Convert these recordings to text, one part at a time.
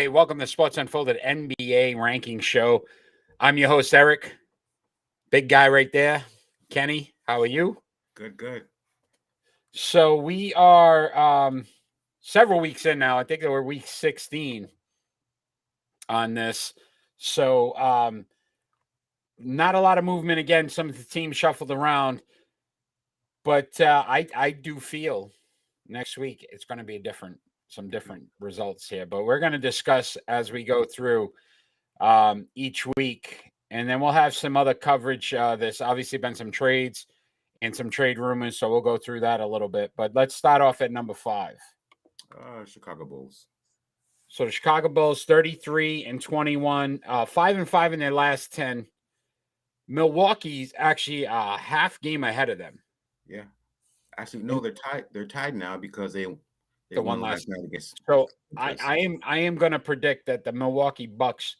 Hey, welcome to Sports Unfolded NBA Ranking Show. I'm your host, Eric. Big guy right there. Kenny, how are you? Good. So we are several weeks in now. I think we're week 16 on this. So not a lot of movement again. Some of the teams shuffled around. But I do feel next week it's going to be some different results here. But we're going to discuss as we go through each week. And then we'll have some other coverage. There's obviously been some trades and some trade rumors, so we'll go through that a little bit. But let's start off at number 5. Chicago Bulls. So the Chicago Bulls, 33-21, 5-5 in their last 10. Milwaukee's actually a half game ahead of them. Yeah. Actually, no, they're tied. They're tied now because they won last night against. So I am going to predict that the Milwaukee Bucks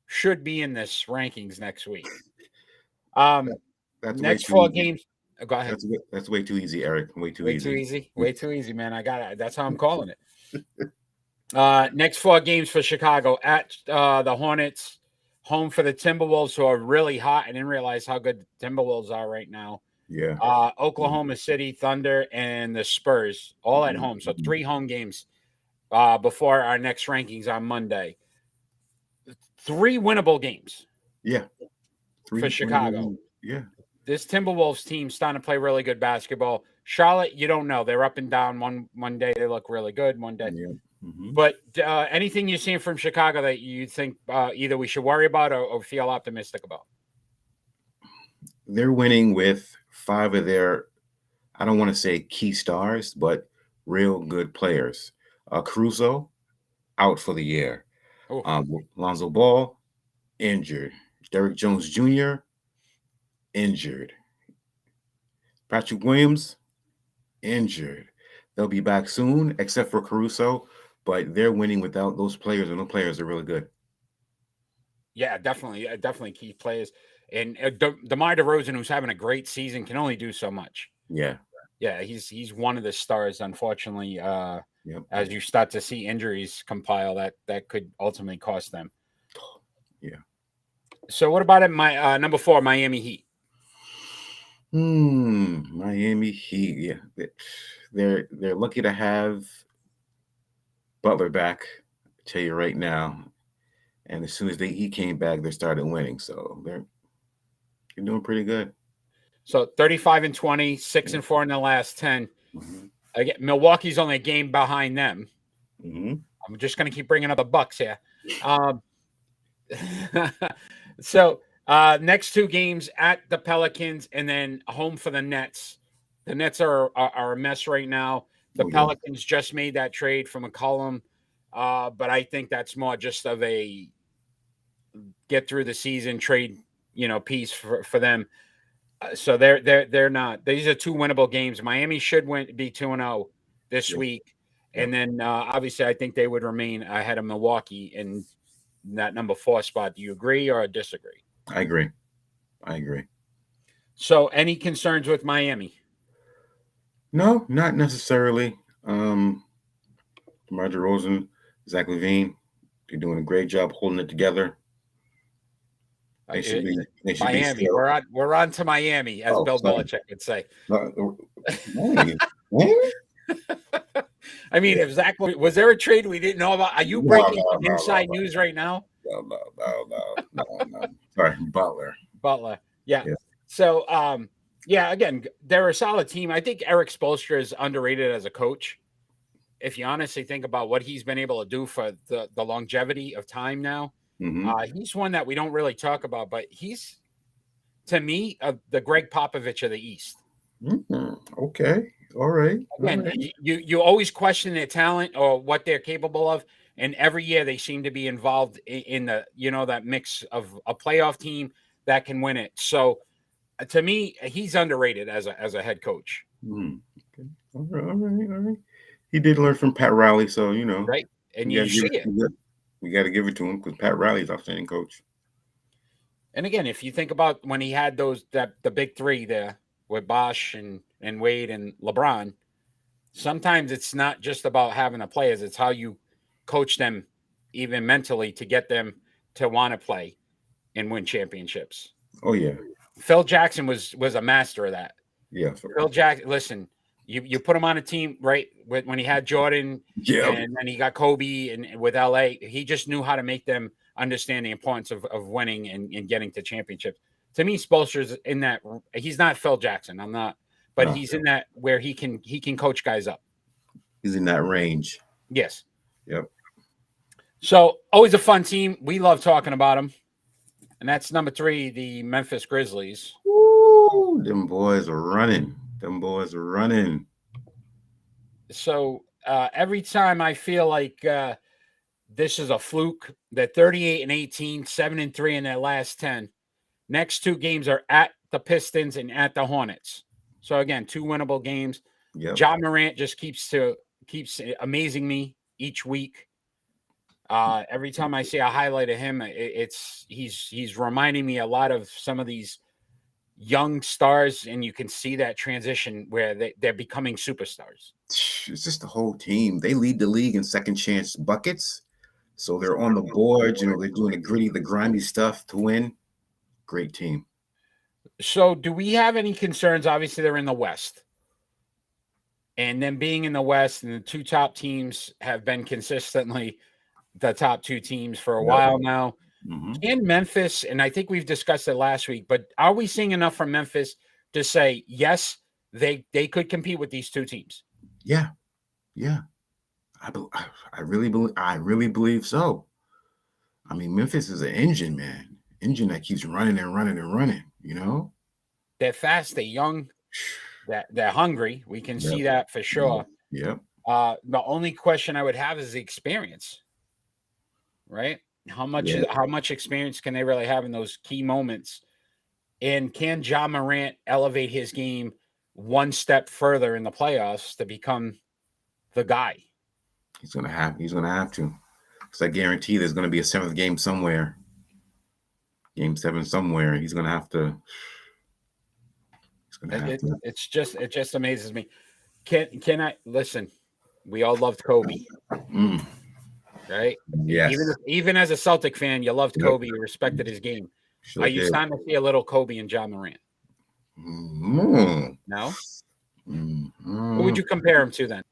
should be in this rankings next week. That's next 4 games. Go ahead. That's way too easy, Eric. Way too easy. Way too easy, man. I got it. That's how I'm calling it. Next 4 games for Chicago at the Hornets, home for the Timberwolves, who are really hot. I didn't realize how good the Timberwolves are right now. Yeah. Oklahoma City Thunder and the Spurs all at home. So 3 home games before our next rankings on Monday. 3 winnable games. Yeah. For Chicago. Yeah. This Timberwolves team starting to play really good basketball. Charlotte, you don't know. They're up and down. One day they look really good. One day. Yeah. Mm-hmm. But anything you're seeing from Chicago that you think either we should worry about or feel optimistic about? They're winning with 5 of their, I don't want to say key stars, but real good players. Caruso, out for the year. Lonzo Ball, injured. Derrick Jones Jr., injured. Patrick Williams, injured. They'll be back soon, except for Caruso, but they're winning without those players, and those players are really good. Yeah, definitely key players. And DeMar DeRozan, who's having a great season, can only do so much. Yeah. Yeah, he's one of the stars, unfortunately. Yep. As you start to see injuries compile, that could ultimately cost them. Yeah. So what about my number 4, Miami Heat? Miami Heat. Yeah, they're lucky to have Butler back. I tell you right now, and as soon as he came back, they started winning. So they're doing pretty good. So 35-20, 6-4 in the last 10. Mm-hmm. Again, Milwaukee's only a game behind them. Mm-hmm. I'm just going to keep bringing up the Bucks here. So next 2 games at the Pelicans and then home for the Nets. The Nets are a mess right now. The Pelicans just made that trade from McCollum, but I think that's more just of a get through the season trade, piece for them. So they're not. These are 2 winnable games. Miami should be 2-0 this week, and then obviously I think they would remain ahead of Milwaukee in that number 4 spot. Do you agree or disagree? I agree. So, any concerns with Miami? No, not necessarily. DeMar DeRozan, Zach LaVine, they're doing a great job holding it together. They should be Miami. We're on to Miami, as Bill Belichick would say. I mean, if Zach was there a trade we didn't know about? Are you breaking inside news right now? No. Sorry, Butler. Yeah. So, again, they're a solid team. I think Eric Spoelstra is underrated as a coach. If you honestly think about what he's been able to do for the longevity of time now, he's one that we don't really talk about, but he's, to me, the Greg Popovich of the East. Okay. All right. Again, you always question their talent or what they're capable of. And every year they seem to be involved in the, that mix of a playoff team that can win it. So to me, he's underrated as a head coach. Okay. All right. He did learn from Pat Riley. So, right. And you see it. We got to give it to him because Pat Riley's an outstanding coach. And again, if you think about when he had the big 3 there with Bosh and Wade and LeBron, sometimes it's not just about having the players. It's how you coach them even mentally, to get them to want to play and win championships. Oh yeah. Phil Jackson was a master of that. Yeah. Phil Jackson, listen, you put him on a team, right? When he had Jordan, Yeah. and then he got Kobe, and with LA, he just knew how to make them understand the importance of winning and getting to championships. To me, Spoelstra's in that. He's not Phil Jackson. I'm not, but he's in that where he can coach guys up. He's in that range. Yes. Yep. So always a fun team. We love talking about them. And that's number 3, the Memphis Grizzlies. Woo, them boys are running. So every time I feel like this is a fluke, they're 38-18, 7-3 in their last 10. Next 2 games are at the Pistons and at the Hornets. So again, 2 winnable games. Yep. Ja Morant just keeps amazing me each week. Every time I see a highlight of him, he's reminding me a lot of some of these young stars, and you can see that transition where they're becoming superstars. It's just the whole team. They lead the league in second chance buckets. So they're on the board, they're doing the gritty, the grindy stuff to win. Great team. So do we have any concerns? Obviously, they're in the West. And then being in the West, and the 2 top teams have been consistently the top 2 teams for a while now. Mm-hmm. In Memphis, and I think we've discussed it last week, but are we seeing enough from Memphis to say, yes, they could compete with these 2 teams? Yeah. I really believe so. I mean, Memphis is an engine, man. Engine that keeps running and running and running, They're fast, they're young, they're hungry. We can see that for sure. Yep. The only question I would have is the experience, right? How much experience can they really have in those key moments? And can Ja Morant elevate his game one step further in the playoffs to become the guy? He's gonna have to. Because I guarantee there's gonna be a 7th game somewhere. Game 7 somewhere. He's gonna have to. It just amazes me. Can I listen? We all loved Kobe. Right? Yes. Even as a Celtic fan, you loved Kobe, you respected his game. Sure Are you starting to see a little Kobe and Ja Morant? No? Who would you compare him to then?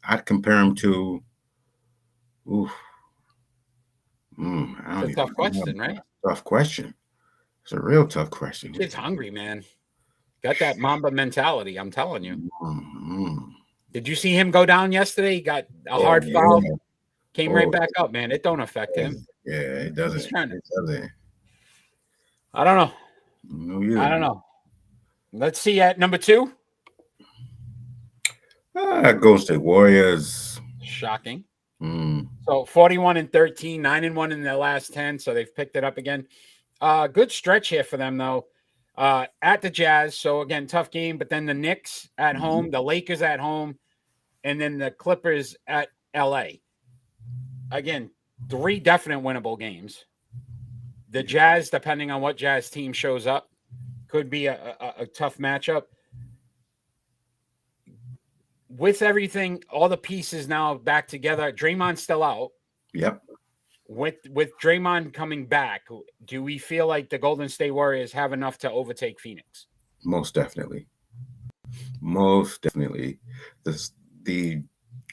I'd compare him to It's a tough question, right? Tough question. It's a real tough question. Kid's hungry, man. Got that Mamba mentality, I'm telling you. Did you see him go down yesterday? He got a hard foul. Came right back up, man. It don't affect him. Yeah, it doesn't. It doesn't. I don't know. I don't know. Let's see at number 2. Golden State Warriors. Shocking. So 41-13, 9-1 in their last 10. So they've picked it up again. Good stretch here for them, though. At the Jazz. So again, tough game. But then the Knicks at home, the Lakers at home, and then the Clippers at LA. Again, 3 definite winnable games. The Jazz, depending on what Jazz team shows up, could be a tough matchup. With everything, all the pieces now back together, Draymond's still out. Yep. With Draymond coming back, do we feel like the Golden State Warriors have enough to overtake Phoenix? Most definitely. The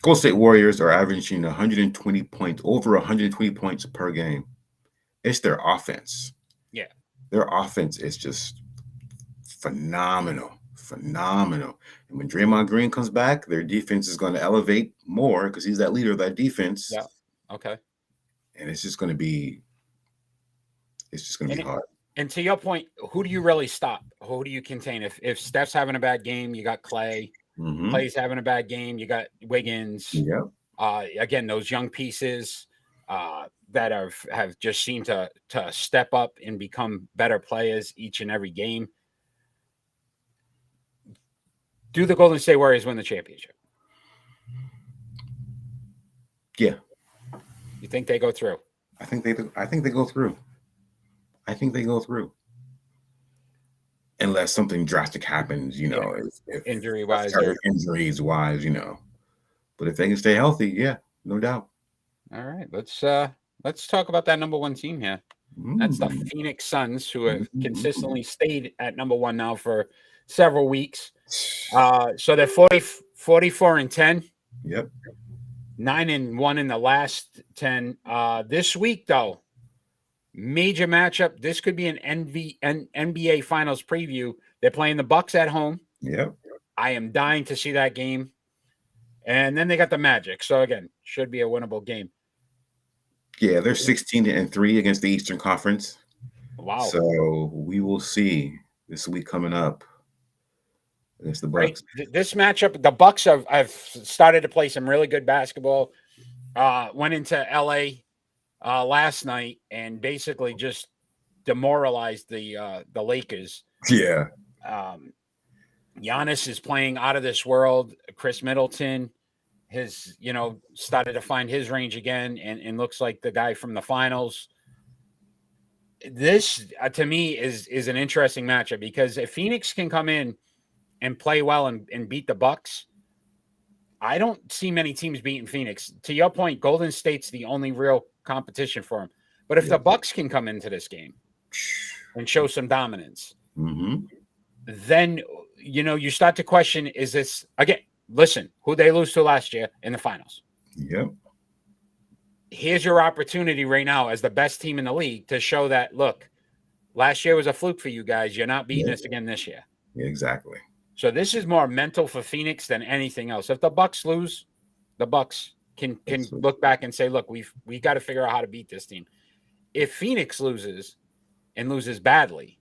Golden State Warriors are averaging 120 points, over 120 points per game. It's their offense. Yeah. Their offense is just phenomenal. And when Draymond Green comes back, their defense is going to elevate more because he's that leader of that defense. Yeah. Okay. And it's just going to be hard. And to your point, who do you really stop? Who do you contain? If Steph's having a bad game, you got Clay. Clay's having a bad game, you got Wiggins. Yeah. Again, those young pieces that have just seemed to step up and become better players each and every game. Do the Golden State Warriors win the championship? Yeah. You think they go through? I think they go through. Unless something drastic happens, if injuries wise, But if they can stay healthy, yeah, no doubt. All right, let's talk about that number one team here. That's the Mm. Phoenix Suns, who have Mm. consistently stayed at number one now for several weeks. So they're 44-10. Yep. 9-1 in the last 10. This week, though, major matchup. This could be an NBA Finals preview. They're playing the Bucks at home. Yep. I am dying to see that game. And then they got the Magic. So again, should be a winnable game. Yeah, they're 16-3 against the Eastern Conference. Wow. So we will see this week coming up against the Right. Bucks. This matchup, the Bucks have started to play some really good basketball. Went into LA last night and basically just demoralized the Lakers. Yeah. Giannis is playing out of this world. Chris Middleton has, started to find his range again and looks like the guy from the finals. This, to me, is an interesting matchup because if Phoenix can come in and play well and beat the Bucks, I don't see many teams beating Phoenix. To your point, Golden State's the only real competition for them. But if the Bucks can come into this game and show some dominance, then you start to question: is this again? Listen, who they lose to last year in the finals? Yep. Here's your opportunity right now as the best team in the league to show that, look, last year was a fluke for you guys. You're not beating us again this year. Yeah, exactly. So this is more mental for Phoenix than anything else. If the Bucks lose, the Bucks can look back and say, look, we got to figure out how to beat this team. If Phoenix loses and loses badly,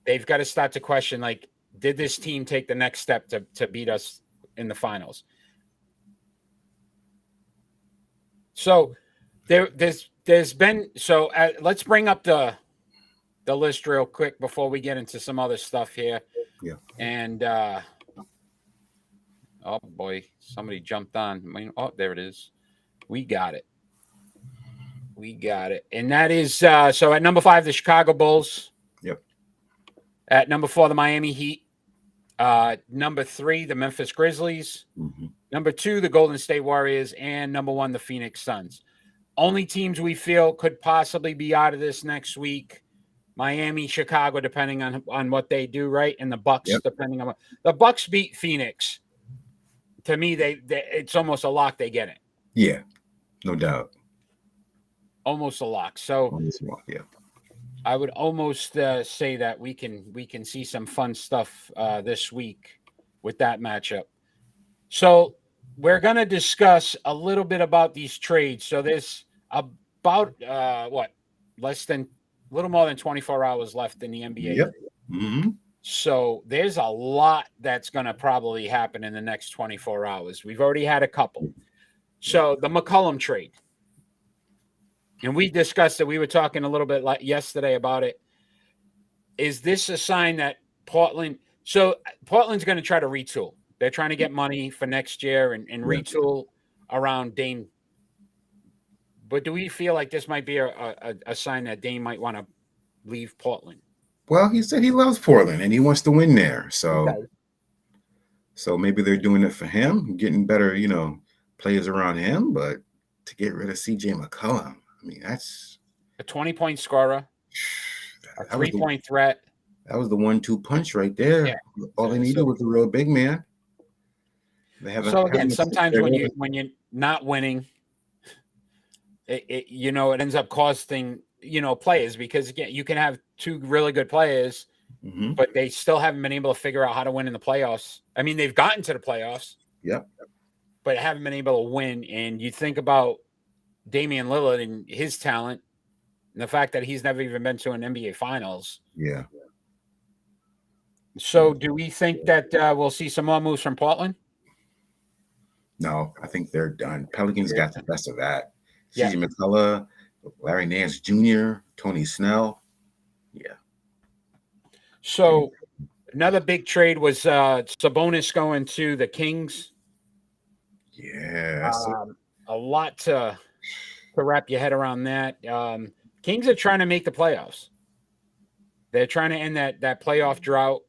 they've got to start to question, like, did this team take the next step to beat us in the finals? So there's been let's bring up the list real quick before we get into some other stuff here. Yeah. And oh boy, somebody jumped on. Oh, there it is. We got it. And that is so at number 5, the Chicago Bulls. Yep. At number 4, the Miami Heat. Number 3, the Memphis Grizzlies. Number 2, the Golden State Warriors. And number 1, the Phoenix Suns. Only teams we feel could possibly be out of this next week: Miami, Chicago, depending on what they do, right? And the Bucks, depending on what the Bucks beat Phoenix. To me, they it's almost a lock they get it. Yeah, no doubt. Almost a lock. So yeah. I would almost say that we can see some fun stuff this week with that matchup. So we're going to discuss a little bit about these trades. So there's about a little more than 24 hours left in the NBA. Yep. So there's a lot that's going to probably happen in the next 24 hours. We've already had a couple. So the McCollum trade. And we discussed it. We were talking a little bit yesterday about it. Is this a sign that Portland's going to try to retool? They're trying to get money for next year and retool around Dame. But do we feel like this might be a sign that Dame might want to leave Portland? Well, he said he loves Portland and he wants to win there. So, so maybe they're doing it for him, getting better, players around him. But to get rid of CJ McCollum, I mean, that's a 20-point scorer, a 3-point threat. That was the 1-2 punch right there. Yeah. All they needed was a real big man. Sometimes when you're not winning, it ends up costing players, because again, you can have 2 really good players, but they still haven't been able to figure out how to win in the playoffs. I mean, they've gotten to the playoffs, but haven't been able to win. And you think about Damian Lillard and his talent, and the fact that he's never even been to an NBA Finals. Yeah. So, do we think that we'll see some more moves from Portland? No, I think they're done. Pelicans got the best of that. CJ McCullough, Larry Nance Jr., Tony Snell. Yeah. So another big trade was Sabonis going to the Kings. Yeah. A lot to wrap your head around that. Kings are trying to make the playoffs. They're trying to end that playoff drought.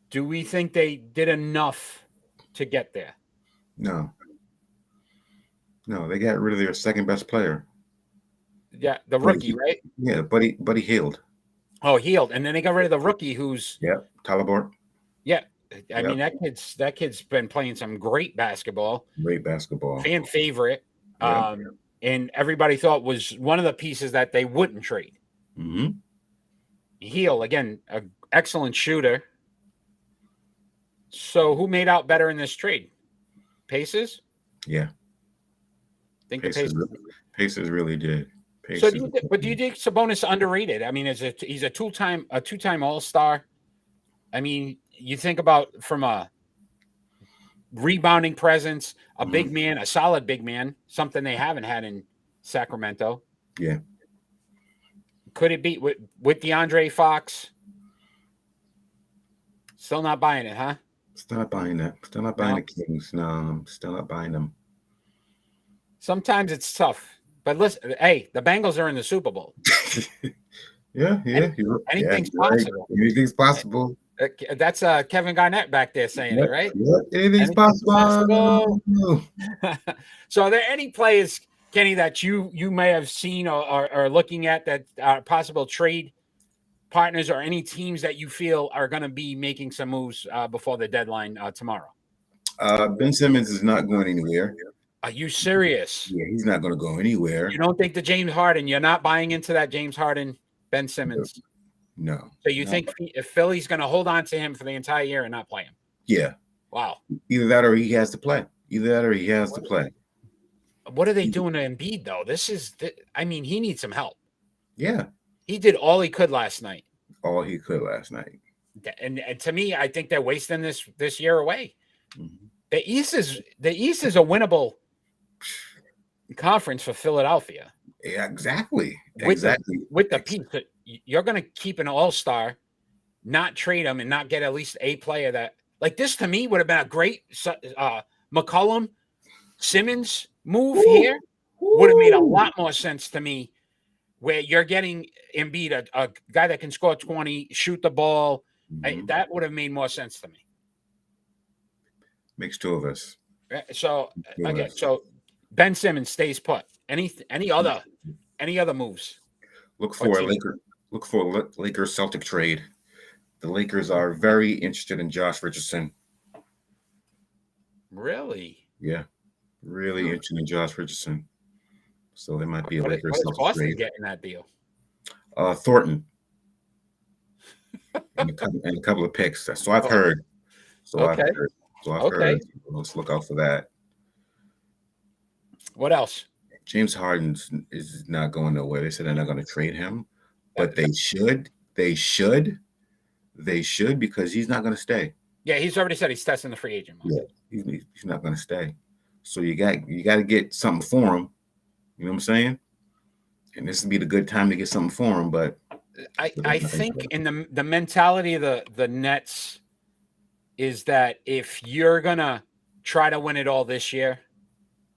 Do we think they did enough to get there? No. No, they got rid of their second best player. Yeah, the Buddy, rookie, right? yeah, Buddy Hield. Oh, Hield, and then they got rid of the rookie, who's Yep, Talibor. yeah. I mean, Yep, that kid's been playing some great basketball, great basketball. fan favorite, Yep. And everybody thought was one of the pieces that they wouldn't trade. Mm-hmm. Heel again, an excellent shooter. So who made out better in this trade? Pacers? Yeah, Think Pacers. the Pacers. Pacers really did. So Pacers. do you think Sabonis underrated? I mean, he's a two-time All-Star. I mean, you think about from a rebounding presence, a big man, a solid big man, something they haven't had in Sacramento. Yeah. Could it be with DeAndre Fox? Still not buying it, huh? Still not buying that. Still not buying the Kings. No, I'm still not buying them. Sometimes it's tough. But listen, hey, the Bengals are in the Super Bowl. Yeah. Anything's possible. Anything's possible. That's Kevin Garnett back there saying it, right? Yep. Anything's possible. So, are there any players, Kenny, that you may have seen or are looking at that are possible trade partners, or any teams that you feel are going to be making some moves before the deadline tomorrow? Ben Simmons is not going anywhere. Are you serious? Yeah, he's not going to go anywhere. You don't think the James Harden? You're not buying into that James Harden, Ben Simmons? No. So you think if Philly's going to hold on to him for the entire year and not play him? Yeah. Wow. Either that or he has to play. What are they doing to Embiid, though? I mean, he needs some help. Yeah. He did all he could last night. All he could last night. And to me, I think they're wasting this year away. Mm-hmm. The East is a winnable conference for Philadelphia. Yeah, exactly. With the piece that you're going to keep an all-star, not trade him, and not get at least a player that like this. To me, would have been a great McCollum Simmons move here. Would have made a lot more sense to me. Where you're getting Embiid, a guy that can score 20, shoot the ball, that would have made more sense to me. Makes two of us. So again, so Ben Simmons stays put. Any other moves? Look for a Lakers Celtic trade. The Lakers are very interested in Josh Richardson. Really? Yeah, really interested in Josh Richardson. So there might be a Lakers Celtic Boston trade. Getting that deal? Thornton and a couple of picks. So I've heard. I've heard. Let's look out for that. What else? James Harden is not going nowhere. They said they're not going to trade him, but they should. They should because he's not going to stay. Yeah, he's already said he's testing the free agent market. Yeah, he's not going to stay. So you got to get something for him. You know what I'm saying? And this would be the good time to get something for him. But I think in the mentality of the Nets is that if you're gonna try to win it all this year,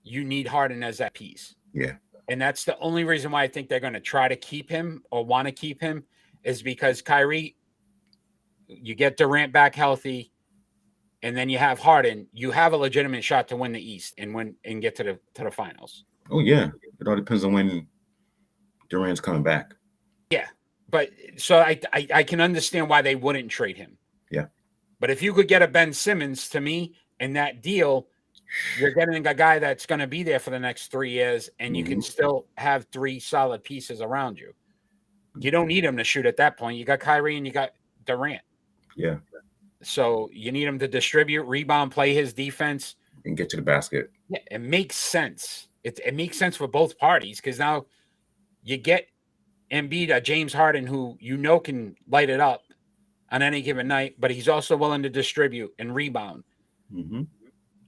you need Harden as that piece. Yeah. And that's the only reason why I think they're going to try to keep him or want to keep him is because Kyrie, you get Durant back healthy, and then you have Harden, you have a legitimate shot to win the East and get to the finals. Oh yeah. It all depends on when Durant's coming back. Yeah. But so I can understand why they wouldn't trade him. Yeah. But if you could get a Ben Simmons, to me, in that deal, you're getting a guy that's going to be there for the next 3 years, and you can still have 3 solid pieces around you. You don't need him to shoot at that point. You got Kyrie and you got Durant. Yeah. So you need him to distribute, rebound, play his defense. And get to the basket. Yeah, it makes sense. It makes sense for both parties because now you get Embiid, James Harden, who can light it up on any given night, but he's also willing to distribute and rebound. Mm-hmm.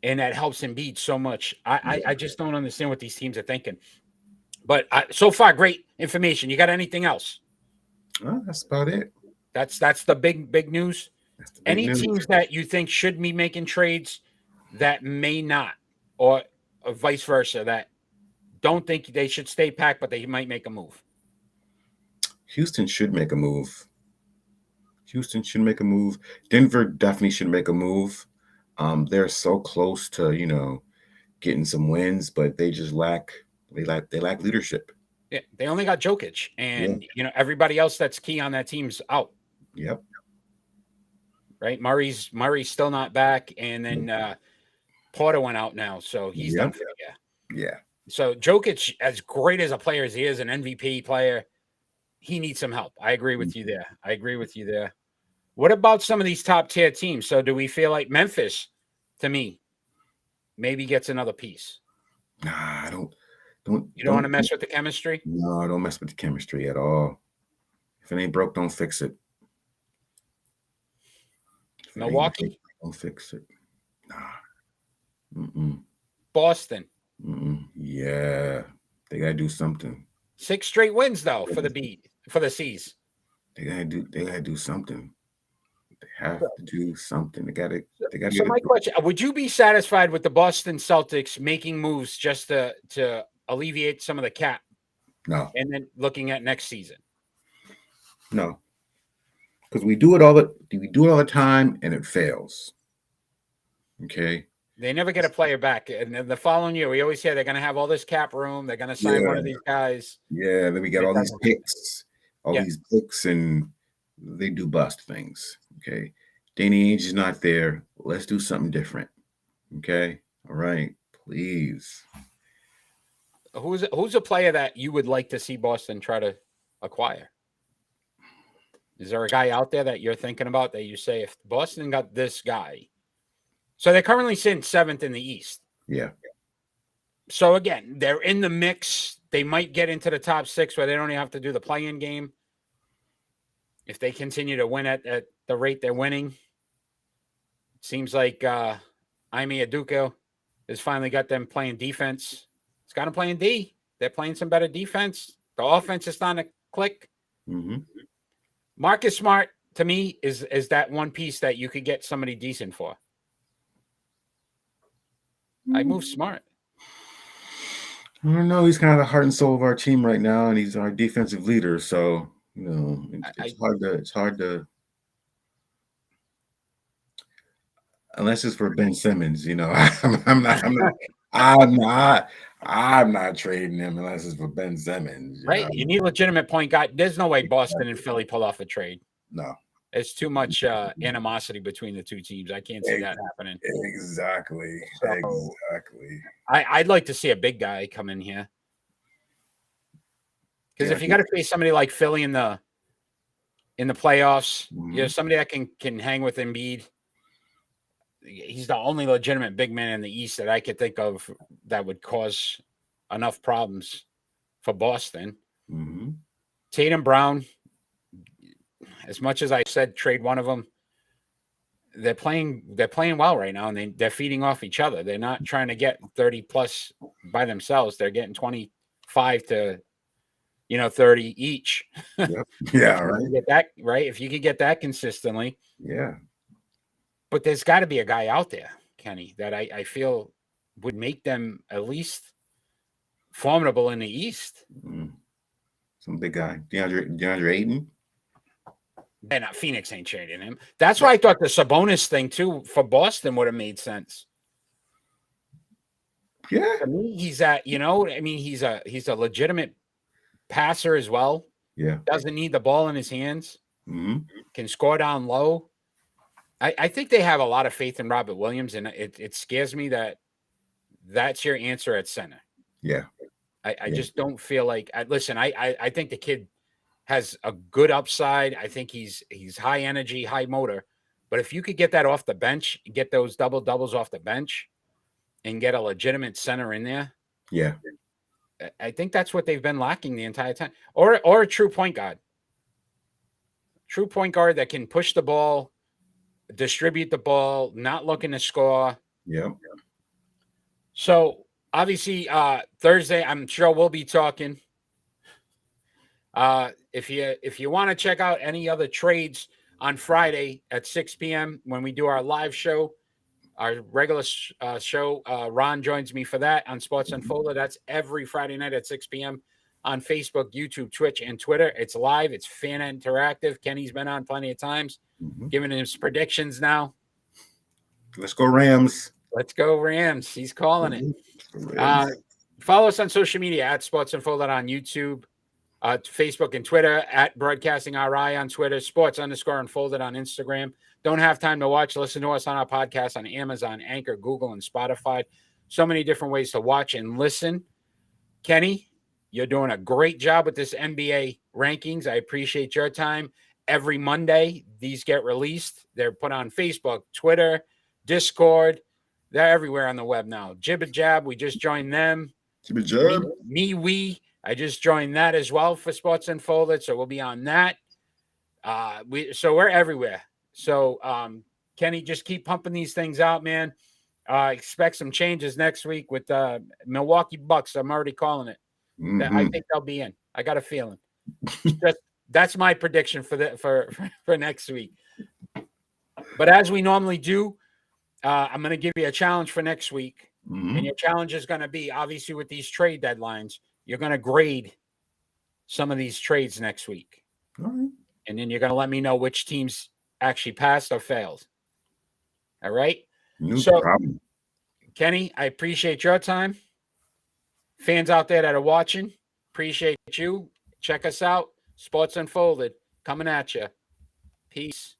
And that helps Embiid so much. I just don't understand what these teams are thinking. But so far, great information. You got anything else? That's about it. That's the big news. Any teams that you think should be making trades that may not, or vice versa, that don't think they should stay packed, but they might make a move? Houston should make a move. Denver definitely should make a move. They're so close to, getting some wins, but they just lack leadership. Yeah, they only got Jokic, Yeah. and everybody else that's key on that team's out. Yep. Right, Murray's still not back, and then Porter went out now, so he's done for the year. Yeah. So Jokic, as great as a player as he is, an MVP player, he needs some help. I agree with you there. What about some of these top tier teams? So do we feel like Memphis, to me, maybe gets another piece? Nah, I don't. You don't want to mess with the chemistry? No, don't mess with the chemistry at all. If it ain't broke, don't fix it. Milwaukee? Don't fix it. Nah. Mm-mm. Boston? Mm-mm. Yeah, they gotta do something. 6 straight wins though for the C's. They gotta do something. They have to do something. They gotta. So my question: would you be satisfied with the Boston Celtics making moves just to alleviate some of the cap? No. And then looking at next season. No. Because we do it all the time and it fails. Okay. They never get a player back. And then the following year, we always hear they're going to have all this cap room. They're going to sign one of these guys. Yeah. Then we got all these picks, and they do bust things. Okay. Danny Ainge is not there. Let's do something different. Okay. All right. Please. Who's a player that you would like to see Boston try to acquire? Is there a guy out there that you're thinking about that you say, if Boston got this guy? So they're currently sitting 7th in the East. Yeah. So again, they're in the mix. They might get into the top 6 where they don't even have to do the play-in game. If they continue to win at the rate they're winning. Seems like Ime Udoka has finally got them playing defense. It's got them playing D. They're playing some better defense. The offense is starting to click. Mm-hmm. Marcus Smart, to me, is that one piece that you could get somebody decent for. I move Smart. I don't know. He's kind of the heart and soul of our team right now, and he's our defensive leader. So, it's hard to. Unless it's for Ben Simmons, I'm not trading him unless it's for Ben Simmons. Right? You need a legitimate point guard. There's no way Boston and Philly pull off a trade. No. There's too much animosity between the two teams. I can't see that happening. Exactly. So, exactly. I'd like to see a big guy come in here. Because if you got to face somebody like Philly in the playoffs, somebody that can hang with Embiid. He's the only legitimate big man in the East that I could think of that would cause enough problems for Boston. Mm-hmm. Tatum, Brown, as much as I said trade one of them, they're playing well right now, and they're feeding off each other. They're not trying to get 30 plus by themselves. They're getting 25 to 30 each. Yep. Yeah, right. Get that right. If you could get that consistently. Yeah. But there's got to be a guy out there, Kenny, that I feel would make them at least formidable in the East. Some big guy. DeAndre Ayton. And Phoenix ain't trading him. That's why I thought the Sabonis thing, too, for Boston would have made sense. Yeah. To me, he's he's a legitimate passer as well. Yeah. Doesn't need the ball in his hands. Mm-hmm. Can score down low. I think they have a lot of faith in Robert Williams, and it scares me that that's your answer at center. Yeah. I just don't feel like I think the kid has a good upside. I think he's high energy, high motor. But if you could get that off the bench, get those doubles off the bench, and get a legitimate center in there. Yeah. I think that's what they've been lacking the entire time. Or a true point guard. True point guard that can push the ball, distribute the ball, not looking to score. Yeah. So obviously Thursday, I'm sure we'll be talking. If you want to check out any other trades on Friday at 6 p.m. when we do our live show, our regular show, Ron joins me for that on Sports Unfolded. That's every Friday night at 6 p.m. on Facebook, YouTube, Twitch, and Twitter. It's live. It's fan interactive. Kenny's been on plenty of times, giving his predictions now. Let's go Rams. Let's go Rams. He's calling it. Follow us on social media at Sports Unfolded on YouTube, Facebook and Twitter, at Broadcasting RI on Twitter, Sports_Unfolded on Instagram. Don't have time to watch? Listen to us on our podcast on Amazon, Anchor, Google, and Spotify. So many different ways to watch and listen. Kenny, you're doing a great job with this NBA rankings. I appreciate your time. Every Monday, these get released. They're put on Facebook, Twitter, Discord. They're everywhere on the web now. Jibba Jab, we just joined them. Jibba Jab. I just joined that as well for Sports Unfolded, so we'll be on that. We're everywhere. So, Kenny, just keep pumping these things out, man. Expect some changes next week with Milwaukee Bucks. I'm already calling it. Mm-hmm. I think they'll be in. I got a feeling. That's my prediction for next week. But as we normally do, I'm going to give you a challenge for next week. Mm-hmm. And your challenge is going to be, obviously, with these trade deadlines, you're going to grade some of these trades next week. All right. And then you're going to let me know which teams actually passed or failed. All right? No problem. Kenny, I appreciate your time. Fans out there that are watching, appreciate you. Check us out. Sports Unfolded, coming at you. Peace.